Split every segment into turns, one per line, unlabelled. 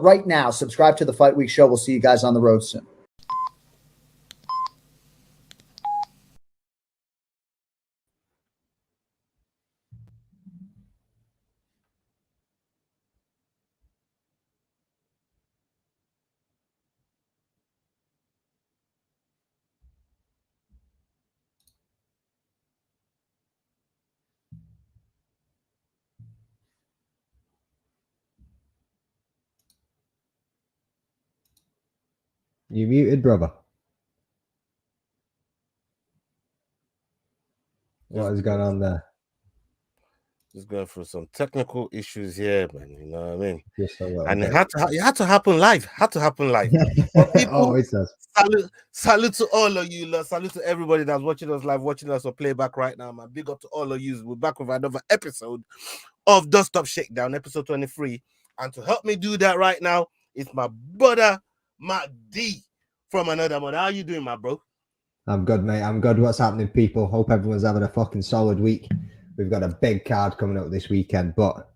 right now, subscribe to the Fight Week Show. We'll see you guys on the road soon.
You muted, brother. What is going on there?
Just going through some technical issues here, man. You know what I mean?
Just a little
And
bit.
it had to happen live. But people,
Always does.
salute to all of you, lot. Salute to everybody that's watching us live, watching us on playback right now, man. Big up to all of you. We're back with another episode of Dust Up Shakedown, episode 23. And to help me do that right now, it's my brother, Matt D, from another mother. How you doing, my bro?
I'm good, mate. I'm good. What's happening, people? Hope everyone's having a fucking solid week. We've got a big card coming up this weekend, but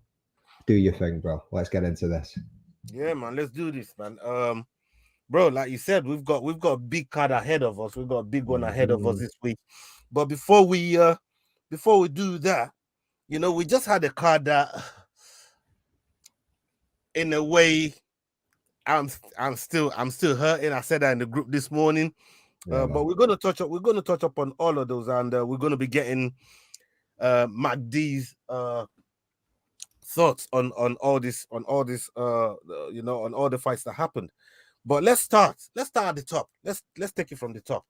do your thing, bro. Let's get into this.
Yeah, man. Let's do this, man. Bro, like you said, we've got a big card ahead of us. We've got a big one ahead of us this week. But before we do that, you know, we just had a card that, in a way, I'm still hurting. I said that in the group this morning. But we're gonna touch up on all of those, and we're gonna be getting Mac D's thoughts on all this, you know, on all the fights that happened. But let's start at the top. Let's take it from the top.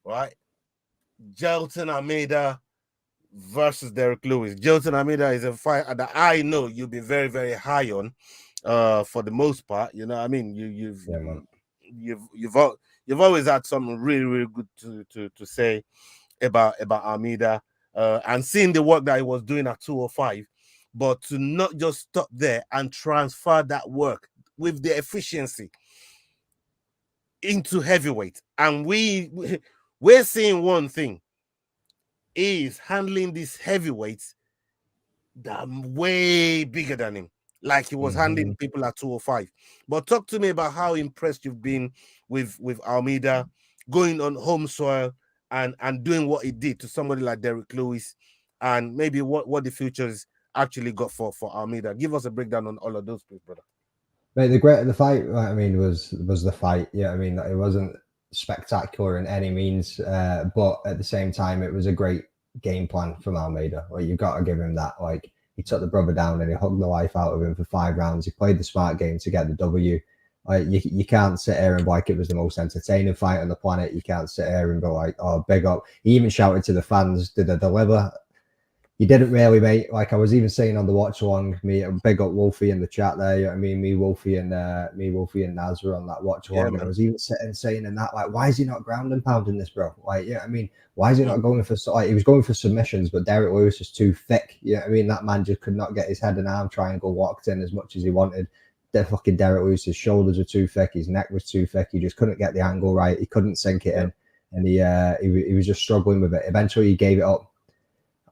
All right. Jordain Almeida versus Derek Lewis. Jordain Almeida is a fight that I know you've been very, very high on for the most part. You know what I mean? You've always had something really, really good to say about Almeida, and seeing the work that he was doing at 205, but to not just stop there and transfer that work with the efficiency into heavyweight. And we're seeing one thing is handling these heavyweights that are way bigger than him, like he was handling people at 205. But talk to me about how impressed you've been with Almeida going on home soil and doing what he did to somebody like Derek Lewis, and maybe what the future's actually got for Almeida. Give us a breakdown on all of those, please, brother.
Mate, the fight, I mean, was the fight. Yeah, I mean, it wasn't spectacular in any means, but at the same time, it was a great game plan from Almeida. Like, you've got to give him that. Like, he took the brother down and he hugged the life out of him for 5 rounds. He played the smart game to get the W. Like, you can't sit here and be like it was the most entertaining fight on the planet. You can't sit here and go like, oh, big up. He even shouted to the fans, did I deliver? You didn't really, mate. Like I was even saying on the watch along, me big up Wolfie in the chat there. You know what I mean? Me, Wolfie, and Naz were on that watch along. And I was even sitting saying in that, like, why is he not ground and pounding this, bro? Like, yeah, I mean, why is he not going for? Like, he was going for submissions, but Derek Lewis is too thick. Yeah, you know I mean, that man just could not get his head and arm triangle locked in as much as he wanted. The fucking Derek Lewis's shoulders were too thick, his neck was too thick. He just couldn't get the angle right. He couldn't sink it in, and he was just struggling with it. Eventually, he gave it up.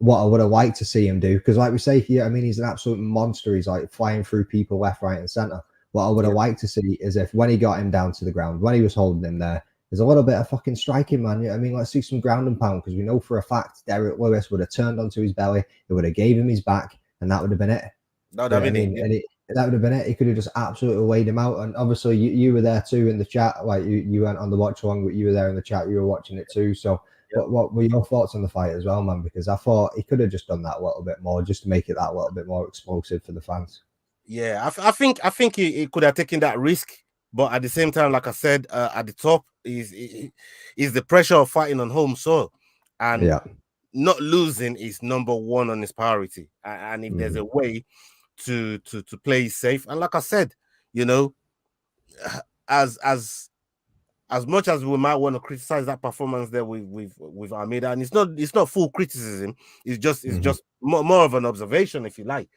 What I would have liked to see him do, because like we say here, I mean, he's an absolute monster. He's like flying through people left, right, and center. What I would have liked to see is if when he got him down to the ground, when he was holding him there, there's a little bit of fucking striking, man. You know what I mean, let's see some ground and pound, because we know for a fact Derek Lewis would have turned onto his belly, it would have gave him his back, and that would have been it.
That would have been it.
That would have been it. He could have just absolutely laid him out. And obviously, you were there too in the chat. Like you went on the watch along, but you were there in the chat. You were watching it too. So. What were your thoughts on the fight as well, man? Because I thought he could have just done that a little bit more, just to make it that little bit more explosive for the fans.
Yeah, I think he could have taken that risk, but at the same time, like I said, at the top is the pressure of fighting on home soil, and not losing is number one on his priority. And if there's a way to play safe, and like I said, you know, as much as we might want to criticize that performance there with Almeida, and it's not full criticism, it's just more of an observation, if you like.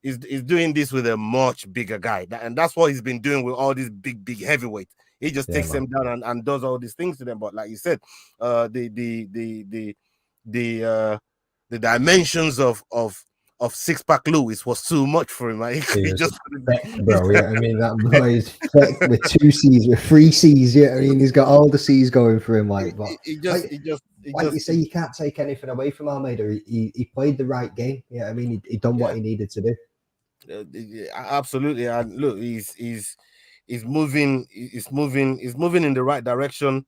He's doing this with a much bigger guy, and that's what he's been doing with all these big heavyweights. He just takes them down and does all these things to them. But like you said, the dimensions of of six-pack Lewis was too much for him. Like, he just
thick, bro. Yeah, I mean that boy is thick with 2 C's, with 3 C's. Yeah, I mean he's got all the C's going for him. Like, but like you say, you can't take anything away from Almeida. He played the right game. Yeah, I mean he done what he needed to do.
Absolutely, and look, he's moving in the right direction.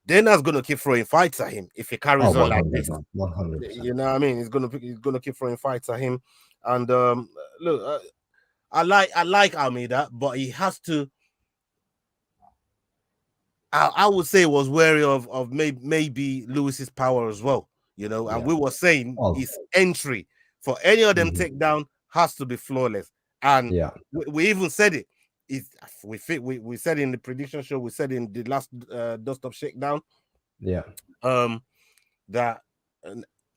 Dana's gonna keep throwing fights at him if he carries on like this.
100%.
You know what I mean? He's gonna keep throwing fights at him. And look, I like Almeida, but he has to. I would say was wary of maybe Lewis's power as well. You know, and we were saying his entry for any of them takedown has to be flawless. And we even said it. We said in the prediction show, we said in the last Dust Up Shakedown, that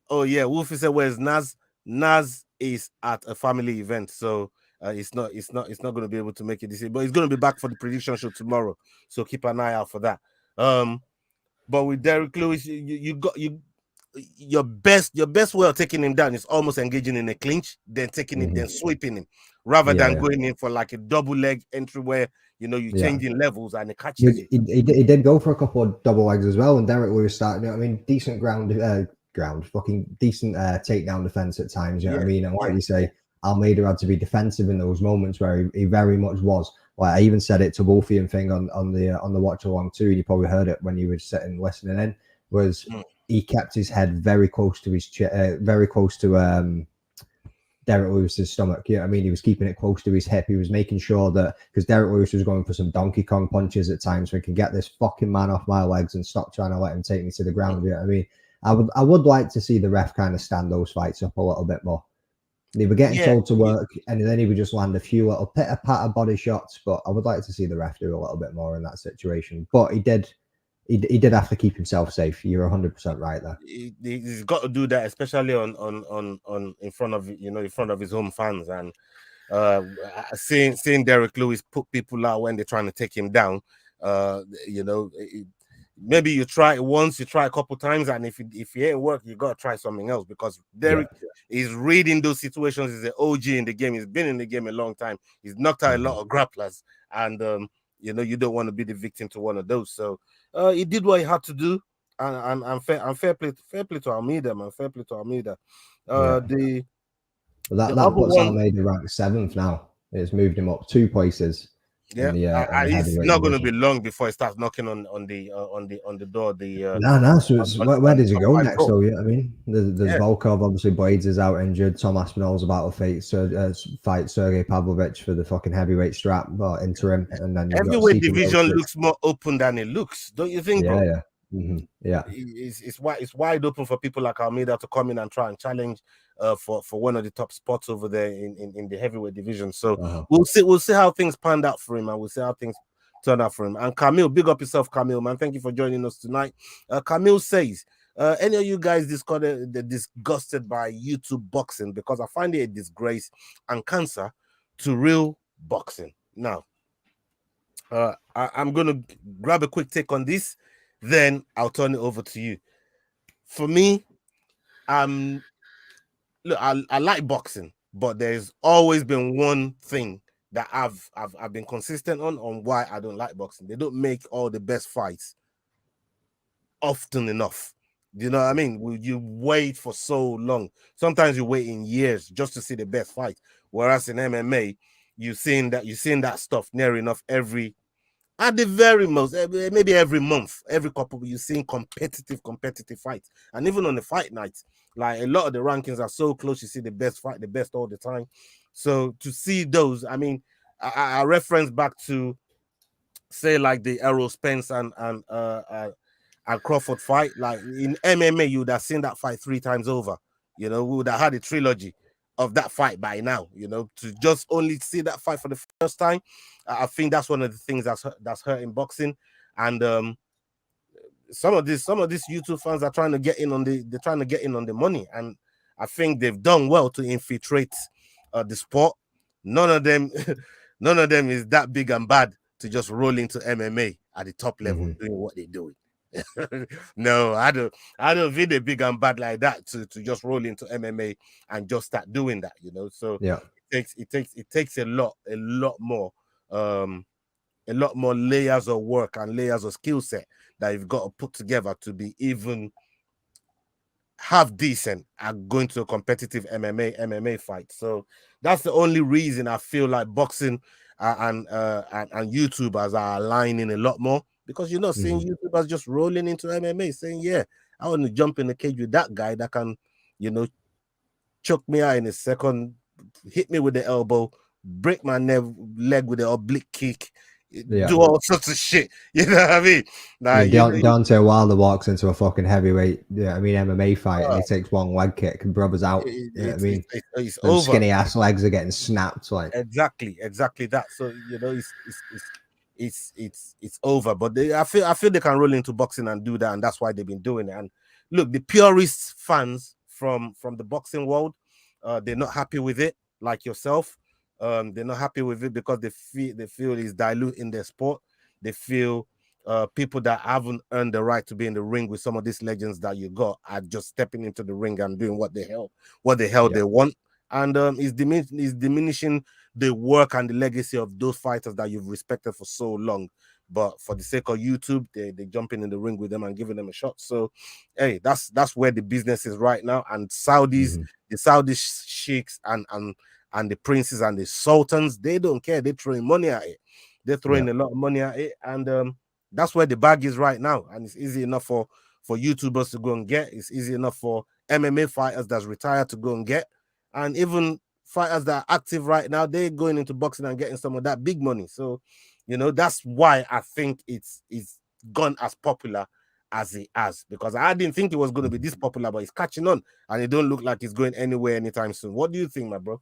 Wolfie said, where's Naz? Naz is at a family event, so it's not going to be able to make it this year, but he's going to be back for the prediction show tomorrow, so keep an eye out for that. But with Derek Lewis, your best way of taking him down is almost engaging in a clinch, then taking him, then sweeping him, rather than going in for like a double leg entry where you're changing levels and it catches you.
He did go for a couple of double legs as well, and Derek Lewis started. I mean, decent fucking decent takedown defense at times. You know what I mean? And like you say, Almeida had to be defensive in those moments where he very much was. Like I even said it to Wolfie and thing on the watch along too. You probably heard it when you were sitting listening in. Was he kept his head very close to his very close to Derek Lewis's stomach. Yeah, I mean, he was keeping it close to his hip. He was making sure that, because Derek Lewis was going for some Donkey Kong punches at times, so he can get this fucking man off my legs and stop trying to let him take me to the ground. Yeah, I mean, I would like to see the ref kind of stand those fights up a little bit more. They were getting told to work, and then he would just land a few little pitter-patter body shots. But I would like to see the ref do a little bit more in that situation. But he did have to keep himself safe. You're 100% right there.
He's got to do that, especially on in front of his home fans, and seeing Derek Lewis put people out when they're trying to take him down. Maybe you try it once, you try a couple times, and if it ain't work, you gotta try something else, because Derek is reading those situations. He's an OG in the game. He's been in the game a long time. He's knocked out a lot of grapplers, and you don't want to be the victim to one of those. So he did what he had to do, and fair play to Almeida, man. Fair play to Almeida. That
puts Almeida ranked 7th now. It's moved him up 2 places.
Yeah, it's not going to be long before it starts knocking on the door.
So where does he go next? Though, yeah, I mean, there's Volkov, obviously. Blades is out injured. Tom Aspinall's about to fight Sergey Pavlovich for the fucking heavyweight strap, but interim. And then
heavyweight division looks more open than it looks, don't you think, bro?
Yeah. It's
wide open for people like Almeida to come in and try and challenge for one of the top spots over there in the heavyweight division. So we'll see how things panned out for him, and we'll see how things turn out for him. And Camille, big up yourself, Camille, man. Thank you for joining us tonight. Camille says, any of you guys disgusted by YouTube boxing? Because I find it a disgrace and cancer to real boxing. Now, I'm going to grab a quick take on this, then I'll turn it over to you. For me, look, I like boxing, but there's always been one thing that I've been consistent on why I don't like boxing. They don't make all the best fights often enough. You know what I mean? You wait for so long. Sometimes you wait in years just to see the best fight. Whereas in MMA, you're seeing that stuff near enough at the very most, maybe every month, every couple, you're seeing competitive fights. And even on the fight nights, like a lot of the rankings are so close, you see the best fight, the best all the time. So to see those, I mean, I reference back to, say, like the Errol Spence and Crawford fight. Like in MMA, you would have seen that fight 3 times over. We would have had a trilogy of that fight by now. To just only see that fight for the first time, I think that's one of the things that's hurting boxing. And some of these YouTube fans are trying to get in on the money, and I think they've done well to infiltrate the sport. None of them is that big and bad to just roll into MMA at the top level doing what they're doing. No, I don't feel they big and bad like that to just roll into MMA and just start doing that, you know. So
Yeah.
it takes a lot more a lot more layers of work and layers of skill set that you've got to put together to be even half decent at going to a competitive MMA fight. So that's the only reason I feel like boxing and YouTubers are aligning a lot more, because you're not seeing YouTubers just rolling into MMA saying, yeah, I want to jump in the cage with that guy that can, you know, choke me out in a second, hit me with the elbow, break my leg with the oblique kick, do all sorts of shit. You know what I mean? Like,
Deontay Wilder walks into a fucking heavyweight, MMA fight, and he takes one leg kick, and brother's out.
It's
Them
over.
skinny ass legs are getting snapped. Like
exactly that. So you know, it's over. But I feel they can roll into boxing and do that, and that's why they've been doing it. And look, the purist fans from the boxing world, they're not happy with it, like yourself. They're not happy with it because they feel it's diluting their sport. They feel people that haven't earned the right to be in the ring with some of these legends that you got are just stepping into the ring and doing what the hell they want. And it's diminishing the work and the legacy of those fighters that you've respected for so long. But for the sake of YouTube, they jumping in the ring with them and giving them a shot. So, hey, that's where the business is right now. And Saudis, the Saudi sheiks and the princes and the sultans, they don't care. They're throwing money at it. They're throwing a lot of money at it, and that's where the bag is right now. And it's easy enough for YouTubers to go and get. It's easy enough for MMA fighters that's retired to go and get. And even fighters that are active right now, they're going into boxing and getting some of that big money. So, you know, that's why I think it's gone as popular as it has, because I didn't think it was going to be this popular, but it's catching on, and it don't look like it's going anywhere anytime soon. What do you think, my bro?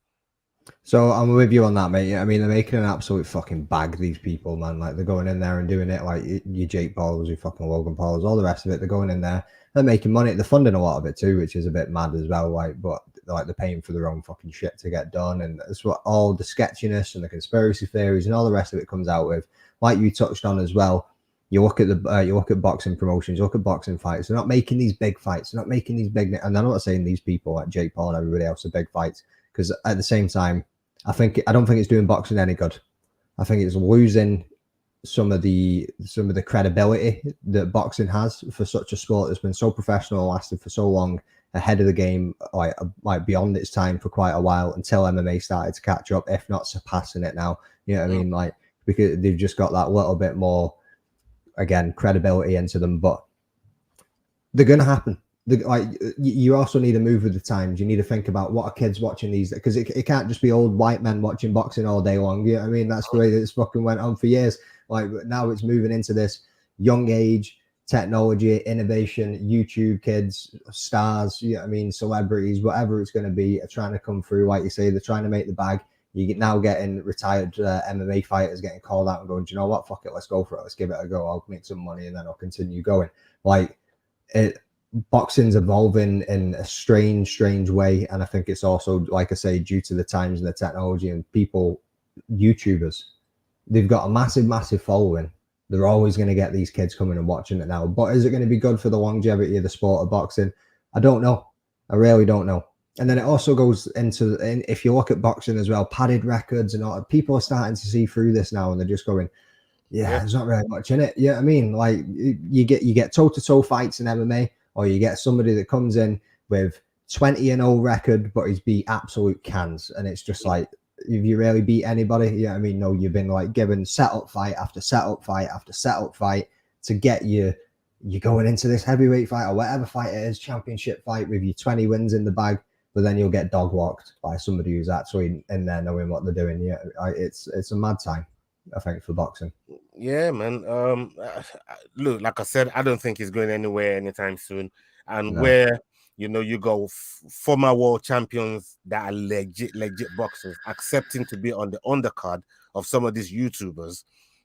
So I'm with you on that, mate. I mean, they're making an absolute fucking bag, these people, man. Like, they're going in there and doing it like your Jake Pauls, your fucking Logan Pauls, all the rest of it. They're going in there, they're making money. They're funding a lot of it too, which is a bit mad as well. Like, but like, they're paying for their own fucking shit to get done, and that's what all the sketchiness and the conspiracy theories and all the rest of it comes out with. Like you touched on as well. You look at boxing promotions, you look at boxing fights. They're not making these big fights. They're not making these big. And I'm not saying these people like Jake Paul and everybody else are big fights, because at the same time, I don't think it's doing boxing any good. I think it's losing some of the credibility that boxing has for such a sport that's been so professional, lasted for so long, ahead of the game, like beyond its time for quite a while, until MMA started to catch up, if not surpassing it now. You know what I mean? Like, because they've just got that little bit more, again, credibility into them. But they're going to happen. Like, you also need to move with the times. You need to think about what are kids watching these, because it can't just be old white men watching boxing all day long. You know what I mean? That's the way that it's fucking went on for years. Like, now it's moving into this young age, technology, innovation, YouTube kids, stars, you know what I mean, celebrities, whatever it's going to be, are trying to come through. Like you say, they're trying to make the bag. You get now getting retired MMA fighters getting called out and going, do you know what? Fuck it, let's go for it. Let's give it a go. I'll make some money and then I'll continue going. Like, boxing's evolving in a strange way, and I think it's also, like I say, due to the times and the technology and people, YouTubers, they've got a massive following. They're always going to get these kids coming and watching it now. But is it going to be good for the longevity of the sport of boxing? I don't know. I really don't know. And then it also goes into, if you look at boxing as well, padded records and all, people are starting to see through this now, and they're just going, yeah, there's not really much in it. Yeah, I mean, like, you get toe-to-toe fights in MMA, or you get somebody that comes in with 20-0 record, but he's beat absolute cans. And it's just like, if you really beat anybody, yeah, I mean, no, you've been like given setup fight after setup fight after setup fight to get you going into this heavyweight fight or whatever fight it is, championship fight, with your 20 wins in the bag, but then you'll get dog walked by somebody who's actually in there knowing what they're doing. Yeah, it's a mad time, I think, for boxing.
Yeah, man. Look, like I said, I don't think he's going anywhere anytime soon. And where, you know, you go former world champions that are legit boxers accepting to be on the undercard of some of these YouTubers.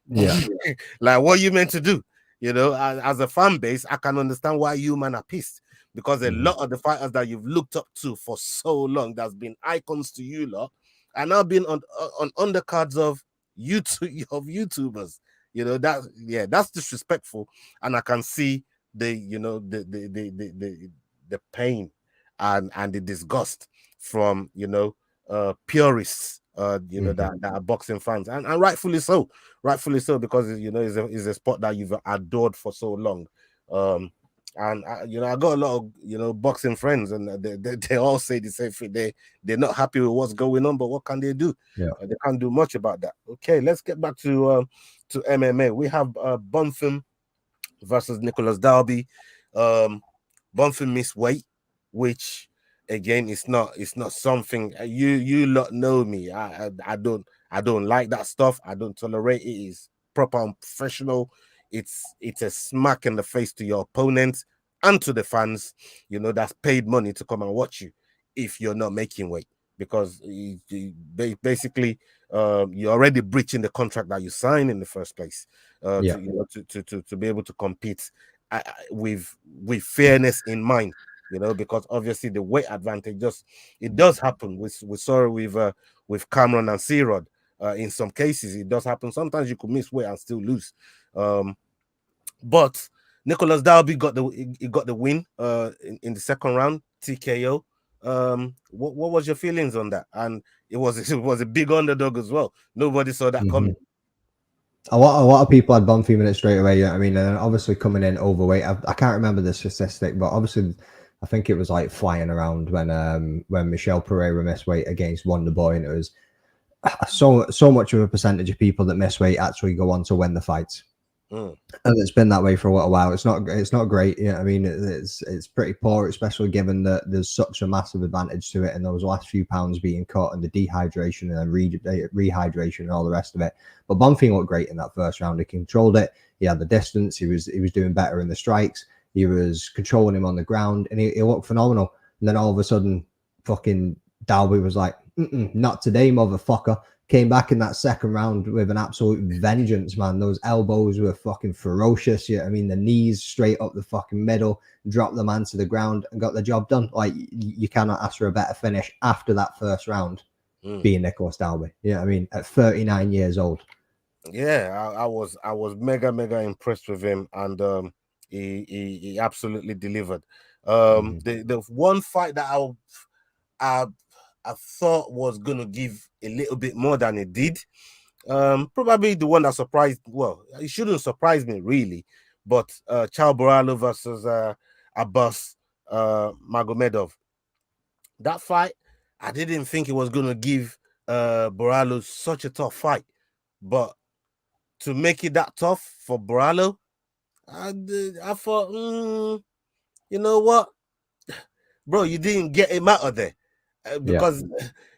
Yeah.
Like, what are you meant to do? You know, as a fan base, I can understand why you, man, are pissed, because a lot of the fighters that you've looked up to for so long, that's been icons to you lot, are now being on undercards of YouTubers. You know, that's disrespectful, and I can see the pain and the disgust from purists, that are boxing fans, and rightfully so, because it's a sport that you've adored for so long. And I got a lot of boxing friends, and they all say the same thing. They're not happy with what's going on, but what can they do?
Yeah.
They can't do much about that. Okay, let's get back to MMA. We have Bonfim versus Nicholas Dalby. Bonfim missed weight, which again, it's not something you lot know me. I don't like that stuff. I don't tolerate it. It's proper unprofessional. It's a smack in the face to your opponent and to the fans, that's paid money to come and watch you if you're not making weight, because basically you're already breaching the contract that you signed in the first place, to be able to compete with fairness in mind, because obviously the weight advantage it does happen. We saw it with Cameron and C-Rod. In some cases, it does happen. Sometimes you could miss weight and still lose. But Nicholas Dalby got the win in the second round, TKO. What was your feelings on that? And it was a big underdog as well. Nobody saw that coming.
A lot of people had Bonfim in it straight away. Yeah, I mean, and obviously coming in overweight. I can't remember the statistic, but obviously I think it was like flying around when Michelle Pereira missed weight against Wonderboy, and it was so much of a percentage of people that miss weight actually go on to win the fights. And it's been that way for a little while. It's not great. I mean, it's pretty poor, especially given that there's such a massive advantage to it, and those last few pounds being cut, and the dehydration and then rehydration and all the rest of it. But Bonfim looked great in that first round. He controlled it. He had the distance. He was doing better in the strikes. He was controlling him on the ground, and he looked phenomenal. And then all of a sudden, fucking Dalby was like, "Not today, motherfucker." Came back in that second round with an absolute vengeance, man. Those elbows were fucking ferocious. Yeah, I mean, the knees straight up the fucking middle, dropped the man to the ground and got the job done. Like, you cannot ask for a better finish after that first round being Nicholas Dalby. Yeah, I mean, at 39 years old.
Yeah, I was mega impressed with him, and he absolutely delivered. The one fight that I thought was gonna give a little bit more than it did. Probably the one that surprised. Well, it shouldn't surprise me really, but Charles Borralho versus Abbas Magomedov. That fight, I didn't think it was gonna give Borralho such a tough fight, but to make it that tough for Borralho, I thought, you know what, bro, you didn't get him out of there. Because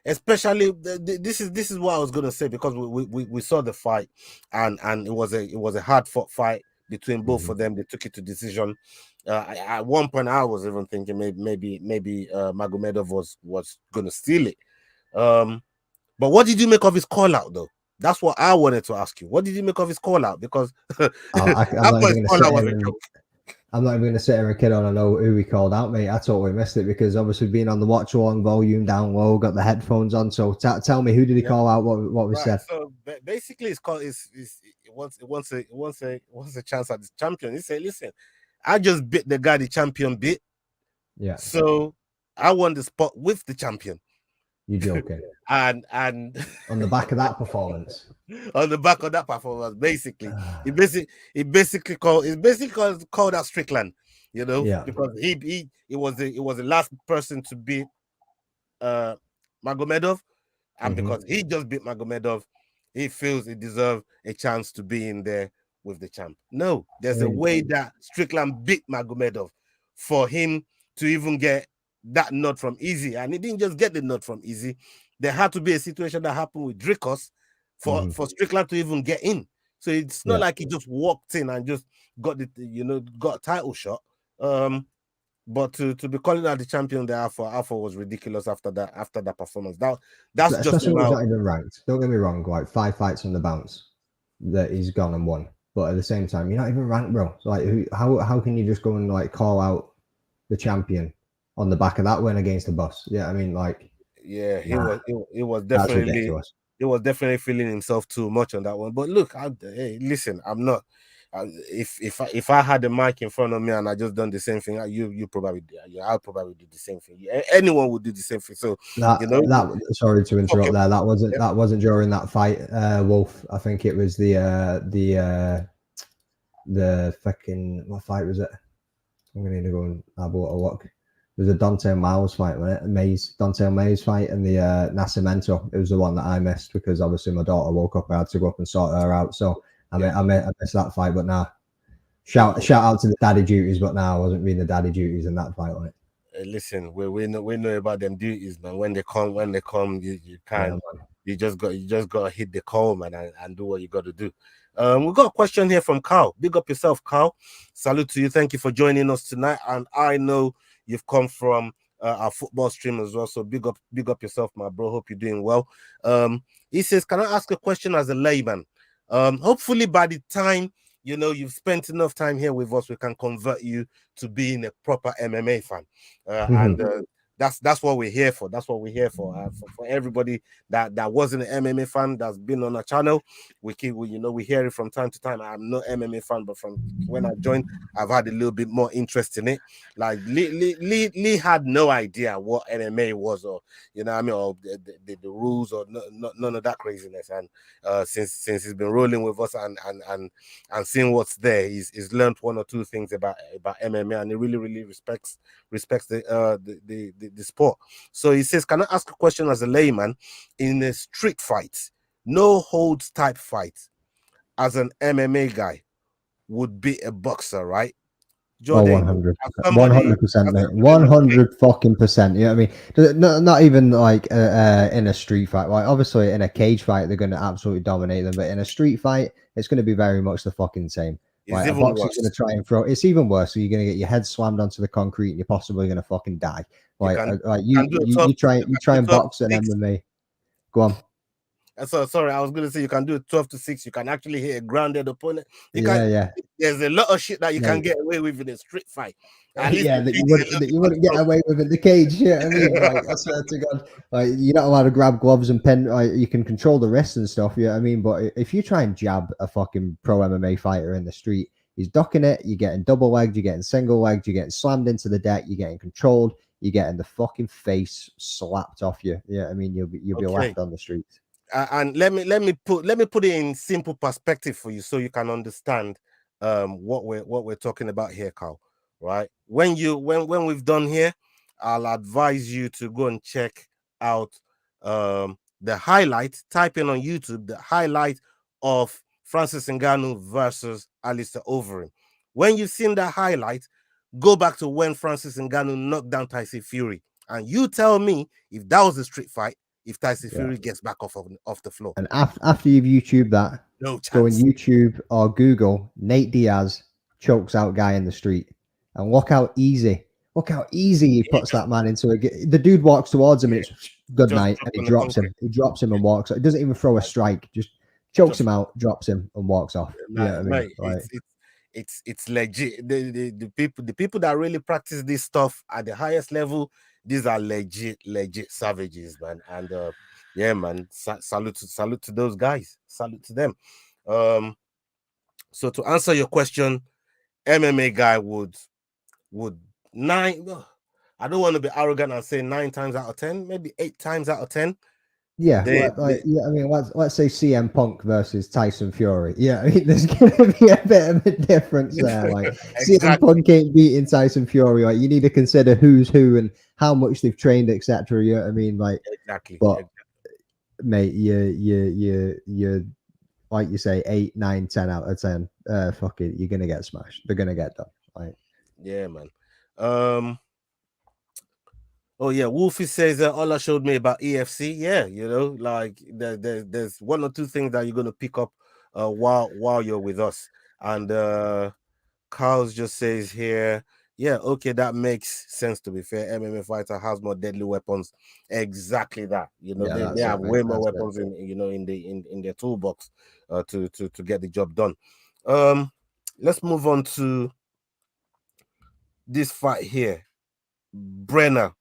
especially this is what I was gonna say, because we saw the fight, and it was a hard fought fight between both of them. They took it to decision. At one point, I was even thinking maybe Magomedov was gonna steal it. But what did you make of his call out though? That's what I wanted to ask you. What did you make of his call out? Because
I'm not even going to sit here and kid on. I know who he called out, mate. I totally missed it because obviously being on the watch along, volume down low, got the headphones on. So tell me, who did he call out? What was said?
So basically, it's called. It wants a chance at the champion. He said, "Listen, I just bit the guy the champion bit.
Yeah.
So I won the spot with the champion."
You joking?
and
on the back of that performance.
On the back of that performance, basically, it basically called out Strickland, because he was the last person to beat Magomedov, and because he just beat Magomedov, he feels he deserves a chance to be in there with the champ. No, there's a way that Strickland beat Magomedov for him to even get that nod from Easy, and he didn't just get the nod from Easy. There had to be a situation that happened with Dricos for Strickland to even get in. So it's not like he just walked in and just got got a title shot. But to be calling out the champion there Alpha was ridiculous after that performance. That's just
not even ranked. Don't get me wrong, like 5 fights on the bounce that he's gone and won. But at the same time, you're not even ranked, bro. So like, how can you just go and like call out the champion on the back of that win against the boss? Yeah, I mean, like,
yeah, he was definitely feeling himself too much on that one. But look, listen, I'm not if I had a mic in front of me and I just done the same thing, you probably, I'll probably do the same thing. Anyone would do the same thing. So
that sorry to interrupt
okay.
there. That wasn't during that fight, Wolf. I think it was the fucking, what fight was it? I'm gonna need to go and have a look. It was a Dante Miles fight, wasn't it? Dante Mays fight, and the Nascimento. It was the one that I missed because obviously my daughter woke up. I had to go up and sort her out. So I missed that fight. But now, shout out to the daddy duties. But now I wasn't reading the daddy duties in that fight, like.
Listen, we know about them duties, man. When they come, you can't. Yeah, you just got to hit the call, man, and do what you got to do. We got a question here from Carl. Big up yourself, Carl. Salute to you. Thank you for joining us tonight. And I know you've come from our football stream as well. So big up yourself, my bro. Hope you're doing well. He says, can I ask a question as a layman? Hopefully by the time you've spent enough time here with us, we can convert you to being a proper MMA fan. And that's what we're here for. That's what we're here for. For everybody that wasn't an MMA fan that's been on our channel, we hear it from time to time. I'm not MMA fan, but from when I joined, I've had a little bit more interest in it. Like Lee had no idea what MMA was, or or the rules, or none of that craziness. And since he's been rolling with us and seeing what's there, he's learned one or two things about MMA, and he really respects the sport. So he says, can I ask a question as a layman? In a street fight, no holds type fight, as an MMA guy would be a boxer, right?
Jordain, 100%, mate. 100 fucking percent. You know what I mean? Not even like in a street fight. Like obviously in a cage fight, they're going to absolutely dominate them, but in a street fight, it's going to be very much the fucking same. Like a boxer's going to try and throw. It's even worse. So you're going to get your head slammed onto the concrete, and you're possibly going to fucking die. Like you try and box an MMA. Go on.
So sorry, I was going to say you can do 12-6. You can actually hit a grounded opponent.
Yeah.
There's a lot of shit that you can get away with in a street fight.
That you wouldn't get away with in the cage. Yeah, I mean, like, I swear to God, like you're not allowed to grab gloves and pen. Like, you can control the wrists and stuff. Yeah, I mean, but if you try and jab a fucking pro MMA fighter in the street, he's ducking it. You're getting double legged. You're getting single legged. You're getting slammed into the deck. You're getting controlled. You're getting the fucking face slapped off you. Yeah, I mean, you'll be left on the streets.
And let me put it in simple perspective for you, so you can understand what we're talking about here, Carl. Right? When we've done here, I'll advise you to go and check out the highlight. Type in on YouTube the highlight of Francis Ngannou versus Alistair Overeem. When you've seen that highlight, go back to when Francis Ngannou knocked down Tyson Fury, and you tell me if that was a street fight, if Tyson Fury gets back off the floor.
And after you've YouTube that,
no chance.
Go on YouTube or Google Nate Diaz chokes out guy in the street, and look how easy he puts that man into the dude walks towards him and it's good night, and he drops him. He drops him and walks. It doesn't even throw a strike, just chokes him out, drops him and walks off.
It's legit. The people that really practice this stuff at the highest level, these are legit savages, man. And yeah, man, salute to those guys. Salute to them. So to answer your question, MMA guy would 9. I don't want to be arrogant and say 9 times out of 10, maybe 8 times out of 10.
Yeah, I mean, let's say CM Punk versus Tyson Fury. Yeah, I mean, there's gonna be a bit of a difference there. Like exactly. CM Punk ain't beating Tyson Fury. Like you need to consider who's who and how much they've trained, etc. You know what I mean? Like
exactly.
But mate, you like you say 8, 9, 10 out of 10. Fuck it, you're gonna get smashed. They're gonna get done. Like
yeah, man. Oh yeah, Wolfie says Ola showed me about EFC. Yeah, like there's 1 or 2 things that you're gonna pick up while you're with us. And Carl's just says here, yeah, okay, that makes sense. To be fair, MMA fighter has more deadly weapons. Exactly that. They have way more weapons in their toolbox to get the job done. Let's move on to this fight here, Brenner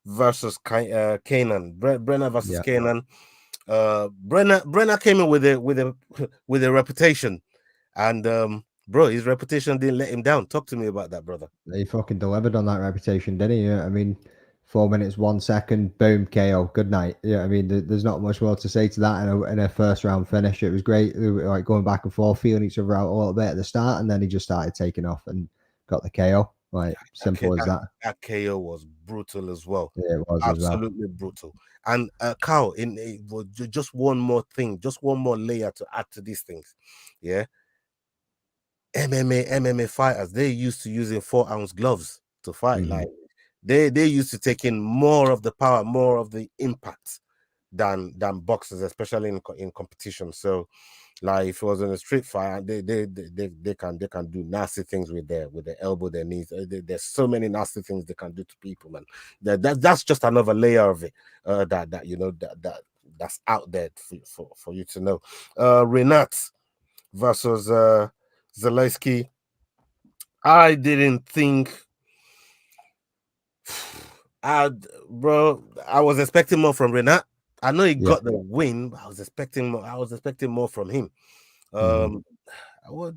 versus Kanan. Brenner versus Kanan. Brenner came in with a reputation, and bro, his reputation didn't let him down. Talk to me about that, brother.
He fucking delivered on that reputation, didn't he? Yeah, I mean, 4 minutes, 1 second, boom, KO. Good night. Yeah, I mean, there's not much more to say to that in a first round finish. It was great, like going back and forth, feeling each other out a little bit at the start, and then he just started taking off and got the KO. Like simple as that.
That KO was brutal as well.
Yeah, it was
absolutely brutal. And Carl, it was just one more thing, just one more layer to add to these things. Yeah. MMA fighters, they used to using 4-ounce gloves to fight.
Mm-hmm.
Like they used to take in more of the power, more of the impact than boxers, especially in competition. So, like if it was in a street fight, they can do nasty things with their elbow, their knees. There's so many nasty things they can do to people, man. That's just another layer of it. That you know that's out there for you to know. Renat versus Zaleski. I didn't think. I was expecting more from Renat. I know he got the win, but I was expecting more. I was expecting more from him. What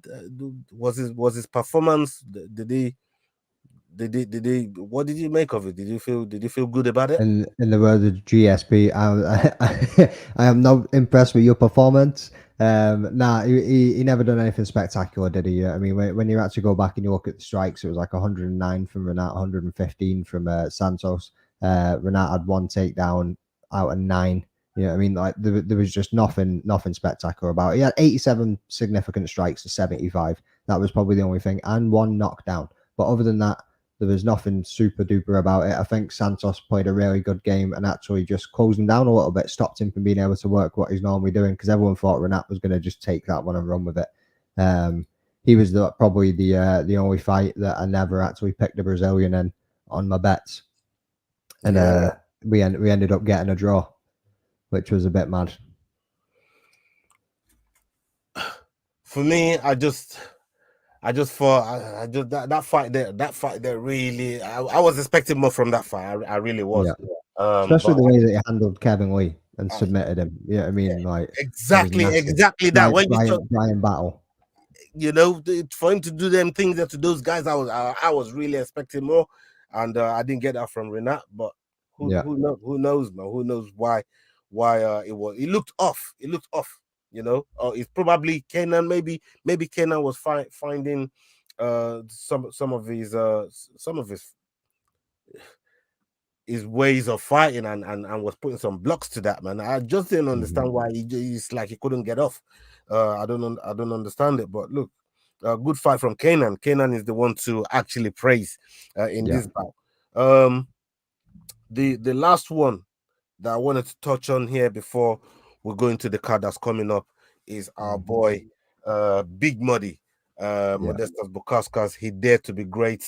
was his performance? What did you make of it? Did you feel good about it?
In the words of GSP, I am not impressed with your performance. Nah, he never done anything spectacular, did he? I mean, when you actually go back and you look at the strikes, it was like 109 from Renat, 115 from Santos. Renat had 1 takedown out of 9. You know what I mean? Like there was just nothing spectacular about it. He had 87 significant strikes to 75. That was probably the only thing, and 1 knockdown. But other than that, there was nothing super duper about it. I think Santos played a really good game and actually just closed him down a little bit, stopped him from being able to work what he's normally doing, because everyone thought Renat was going to just take that one and run with it. He was probably the only fight that I never actually picked a Brazilian in on my bets, and we ended up getting a draw, which was a bit mad.
For me, I just thought that fight there really I was expecting more from that fight. I really was.
Yeah. Especially the way that he handled Kevin Lee and submitted him. Yeah, I mean, like
exactly that. When
Brian Battle,
you know, for him to do them things to those guys, I was really expecting more, and I didn't get that from Renat. But who knows, man? Who knows why it looked off. It looked off. You know, it's probably Kenan. Maybe Kenan was finding some of his ways of fighting and was putting some blocks to that, man. I just didn't understand why he's like he couldn't get off. I don't understand it. But look, good fight from Kenan. Kenan is the one to actually praise in this bout. The last one that I wanted to touch on here before we go into the card that's coming up is our boy Big Muddy, Modestas Bukauskas. He dared to be great.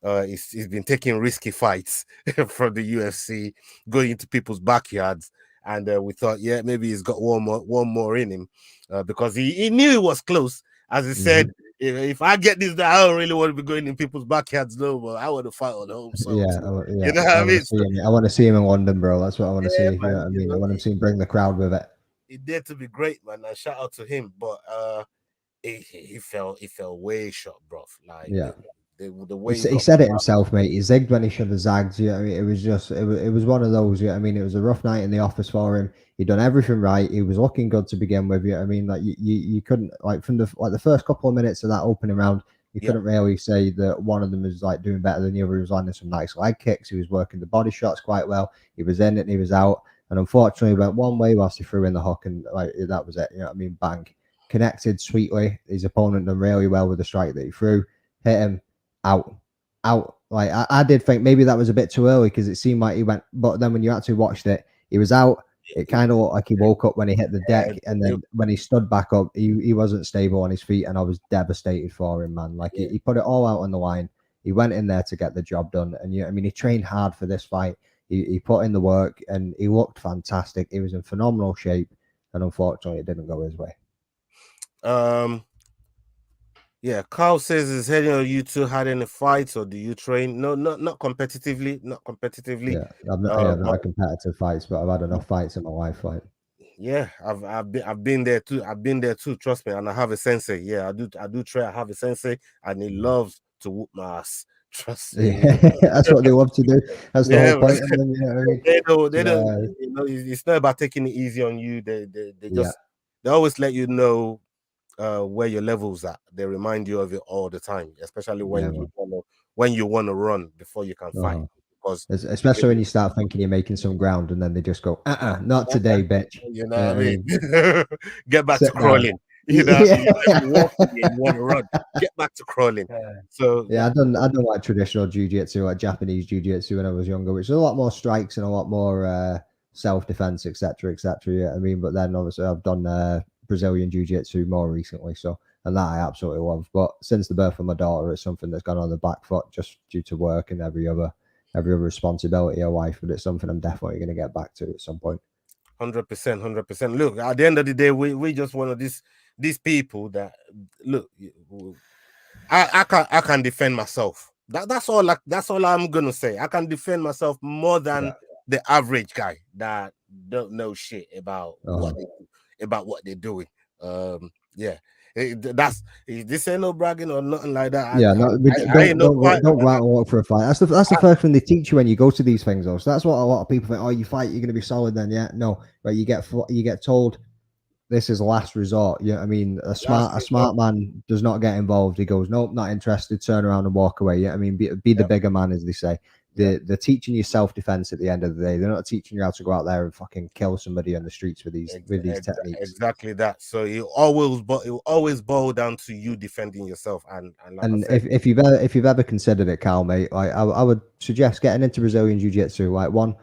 He's been taking risky fights from the UFC, going into people's backyards, and we thought, yeah, maybe he's got one more in him, because he knew it was close. As he said, if I get this, I don't really want to be going in people's backyards, no, but I want to fight on home. So, you know what I mean?
I want to see him in London, bro. That's what I want to see. Man, I mean, I want to see him bring the crowd with it.
He dared to be great, man. And shout out to him, but he fell way short, bro. Like the way
he said it himself, mate. He zigged when he should have zagged. Yeah, I mean, it was just it was one of those. Yeah, I mean, it was a rough night in the office for him. He'd done everything right. He was looking good to begin with. Yeah, I mean, like you couldn't, like, from the first couple of minutes of that opening round, you couldn't really say that one of them was like doing better than the other. He was landing some nice leg kicks. He was working the body shots quite well. He was in it and he was out. And unfortunately, went one way whilst he threw in the hook, and like that was it. You know what I mean? Bang, connected sweetly. His opponent done really well with the strike that he threw. Hit him out. Like I did think maybe that was a bit too early, because it seemed like he went, but then when you actually watched it, he was out. It kind of looked like he woke up when he hit the deck, and then when he stood back up, he wasn't stable on his feet, and I was devastated for him, man. Like he put it all out on the line. He went in there to get the job done, and I mean, he trained hard for this fight. He put in the work, and he looked fantastic. He was in phenomenal shape, and unfortunately, it didn't go his way.
Yeah, Carl says, is heading on you two had any fights, or do you train? No, not competitively. Not competitively.
Yeah, I've not had competitive fights, but I've had enough fights in my life. Like,
Yeah, I've been there too. I've been there too. Trust me, and I have a sensei. Yeah, I do try. I have a sensei, and he loves to whoop my ass. Trust me.
Yeah, that's what they love to do. That's the
Yeah,
whole point of them. You know what I mean?
they don't.
So,
You know, it's not about taking it easy on you. They
yeah,
just they always let you know where your levels at. They remind you of it all the time, especially
yeah, man.
when you want to run before you can fight.
Uh-huh.
Because
Especially when you start thinking you're making some ground, and then they just go, not today, bitch.
you know
You
what I
know what I
mean?
mean?
Get back to
Sit down.
crawling. You know what I
Yeah.
mean? You're not even walking yet, you want to run. Get back to crawling. So
Yeah, I done like traditional jiu-jitsu, like Japanese jiu-jitsu when I was younger, which is a lot more strikes and a lot more self-defense, etc., etc. Yeah, I mean, but then obviously I've done Brazilian jiu-jitsu more recently, so and that I absolutely love. But since the birth of my daughter, it's something that's gone on the back foot just due to work and every other responsibility of life. But it's something I'm definitely going to get back to at some point.
100%, 100%. Look, at the end of the day, we just one of these people that look. I can defend myself. That's all I'm gonna say. I can defend myself more than the average guy that don't know shit about what they're doing. Yeah. This ain't no bragging or nothing like that.
Yeah, no,
I ain't no fight.
don't go out and walk for a fight. That's the first thing they teach you when you go to these things, though. So that's what a lot of people think. Oh, you fight, you're going to be solid. Then, yeah, no, right? You get told this is last resort. Yeah, I mean, a smart man does not get involved. He goes, nope, not interested. Turn around and walk away. Yeah, I mean, be the bigger man, as they say. They're teaching you self-defense at the end of the day. They're not teaching you how to go out there and fucking kill somebody on the streets with these techniques.
Exactly that. So it will always boil down to you defending yourself. And like
And
I said,
if you've ever considered it, Cal, mate, like I would suggest getting into Brazilian Jiu-Jitsu. Like, one,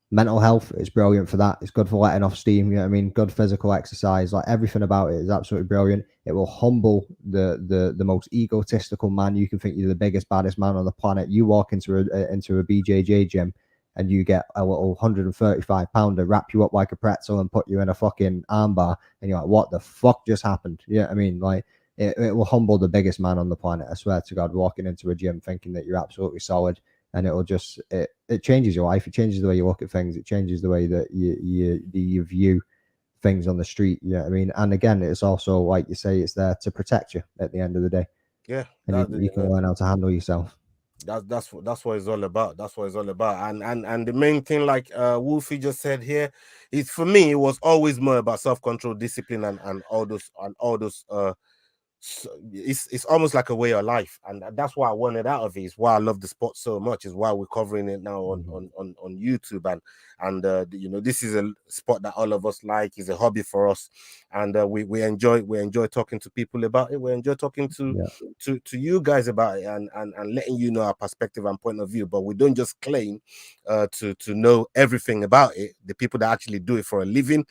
mental health is brilliant for that. It's good for letting off steam. You know what I mean? Good physical exercise. Like, everything about it is absolutely brilliant. It will humble the most egotistical man you can think. You're the biggest, baddest man on the planet. You walk into a BJJ gym and you get a little 135-pounder wrap you up like a pretzel and put you in a fucking armbar, and you're like, what the fuck just happened? You know what I mean? Like, it will humble the biggest man on the planet. I swear to God, walking into a gym thinking that you're absolutely solid, and it'll just it changes your life. It changes the way you look at things. It changes the way that you view things on the street. You know what I mean? And again, it's also, like you say, it's there to protect you at the end of the day.
Yeah,
and you can learn how to handle yourself.
That's what it's all about. That's what it's all about. And the main thing, like Wolfie just said here, is for me, it was always more about self-control, discipline, and all those so it's almost like a way of life, and that's why I wanted out of it. Is why I love the sport so much. Is why we're covering it now on YouTube, and you know, this is a sport that all of us like. Is a hobby for us, and we enjoy talking to people about it. We enjoy talking to you guys about it, and letting you know our perspective and point of view. But we don't just claim to know everything about it. The people that actually do it for a living,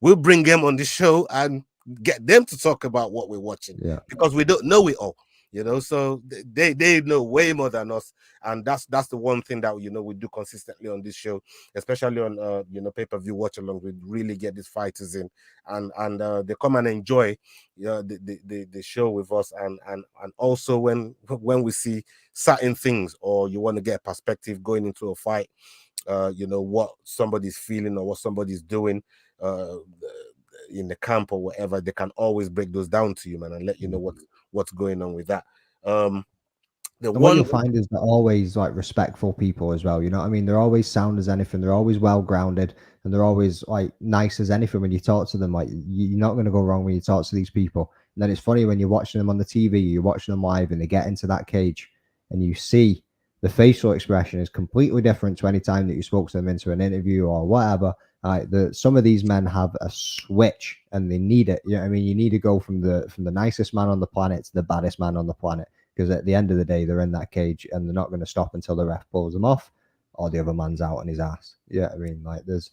we'll bring them on the show and get them to talk about what we're watching, because we don't know it all, you know. So they know way more than us, and that's the one thing that, you know, we do consistently on this show, especially on you know, pay-per-view watch along. We really get these fighters in, and they come and enjoy the show with us, and also when we see certain things, or you want to get a perspective going into a fight, you know, what somebody's feeling or what somebody's doing in the camp or whatever, they can always break those down to you, man, and let you know what's going on with that.
What you'll find is they're always like respectful people as well. You know what I mean? They're always sound as anything. They're always well grounded, and they're always like nice as anything when you talk to them. Like, you're not going to go wrong when you talk to these people. And then it's funny when you're watching them on the TV, you're watching them live, and they get into that cage, and you see the facial expression is completely different to any time that you spoke to them into an interview or whatever. Some of these men have a switch, and they need it. You know what I mean? You need to go from the nicest man on the planet to the baddest man on the planet, because at the end of the day, they're in that cage, and they're not going to stop until the ref pulls them off or the other man's out on his ass. Yeah, I mean, like, there's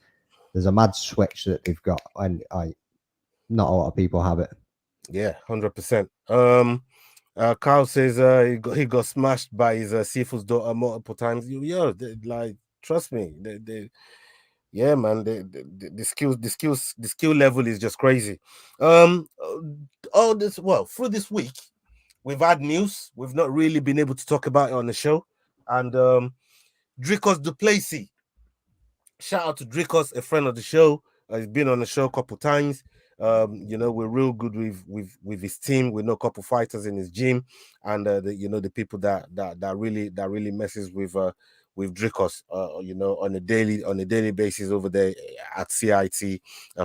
a mad switch that they've got, and not a lot of people have it.
Yeah, 100%. Carl says he got smashed by his Sifu's daughter multiple times. Like, trust me, yeah, man, the skill level is just crazy. All this, well, through this week, we've had news. We've not really been able to talk about it on the show. And Dricos Duplessis, shout out to Dricos, a friend of the show. He's been on the show a couple times. You know, we're real good with his team. We know a couple fighters in his gym, and the people that really messes with Dricos, you know, on a daily basis over there at CIT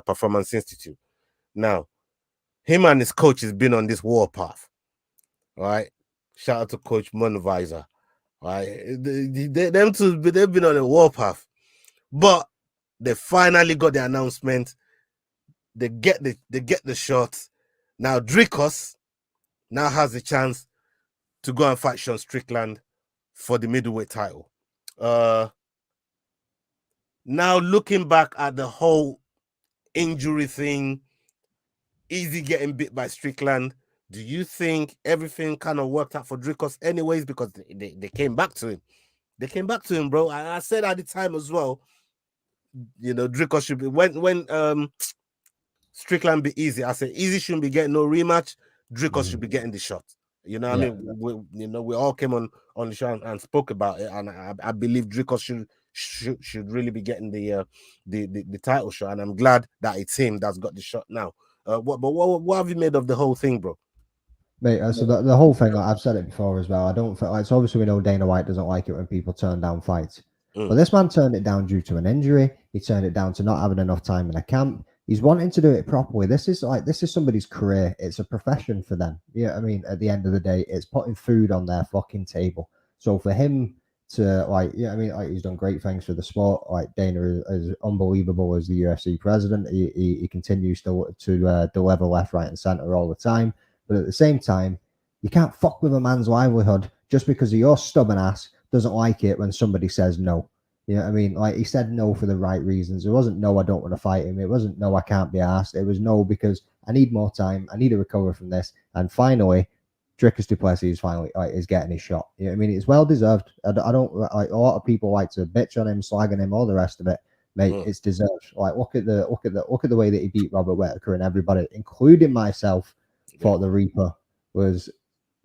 Performance Institute. Now, him and his coach has been on this war path, right? Shout out to Coach Munvisor, right? Them two, they've been on a war path, but they finally got the announcement. They get the shot. Now Dricos now has a chance to go and fight Sean Strickland for the middleweight title. Now looking back at the whole injury thing, easy getting bit by Strickland, do you think everything kind of worked out for Dricos anyways? Because they came back to him. They came back to him, bro. I said at the time as well, you know, Dricos should be when Strickland be easy. I said easy shouldn't be getting no rematch. Dricos should be getting the shot. You know what I mean? We all came on the show and spoke about it, and I believe Dricos should really be getting the title shot, and I'm glad that it's him that's got the shot now. What have you made of the whole thing, bro?
Mate, so the whole thing, like, I've said it before as well. I don't feel like, so obviously we know Dana White doesn't like it when people turn down fights. But this man turned it down due to an injury. He turned it down to not having enough time in a camp. He's wanting to do it properly. This is somebody's career. It's a profession for them. Yeah, I mean, at the end of the day, it's putting food on their fucking table. So for him to he's done great things for the sport. Like, Dana is unbelievable as the UFC president. He continues to deliver left, right, and center all the time. But at the same time, you can't fuck with a man's livelihood just because of your stubborn ass doesn't like it when somebody says no. You know what I mean? Like, he said no for the right reasons. It wasn't no, I don't want to fight him. It wasn't no, I can't be asked. It was no, because I need more time. I need to recover from this. And finally, Dricus du Plessis is getting his shot. You know what I mean? It's well deserved. I don't like, a lot of people like to bitch on him, slagging him, all the rest of it. Mate, it's deserved. Like, look at the way that he beat Robert Whittaker, and everybody, including myself, thought the Reaper was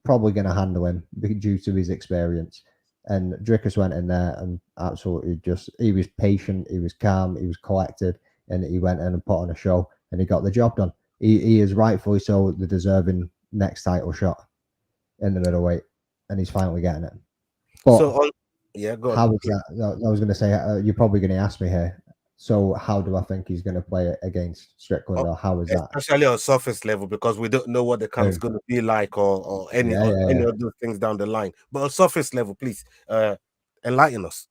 probably going to handle him due to his experience. And Dricus went in there and absolutely he was patient, he was calm, he was collected, and he went in and put on a show, and he got the job done. He is rightfully so the deserving next title shot in the middleweight, and he's finally getting it. But
go on.
How is that? I was going to say, you're probably going to ask me here. So how do I think he's going to play it against Strickland, or how is that?
Especially on surface level, because we don't know what the camp's going to be like, or any of those things down the line. But on surface level, please enlighten us.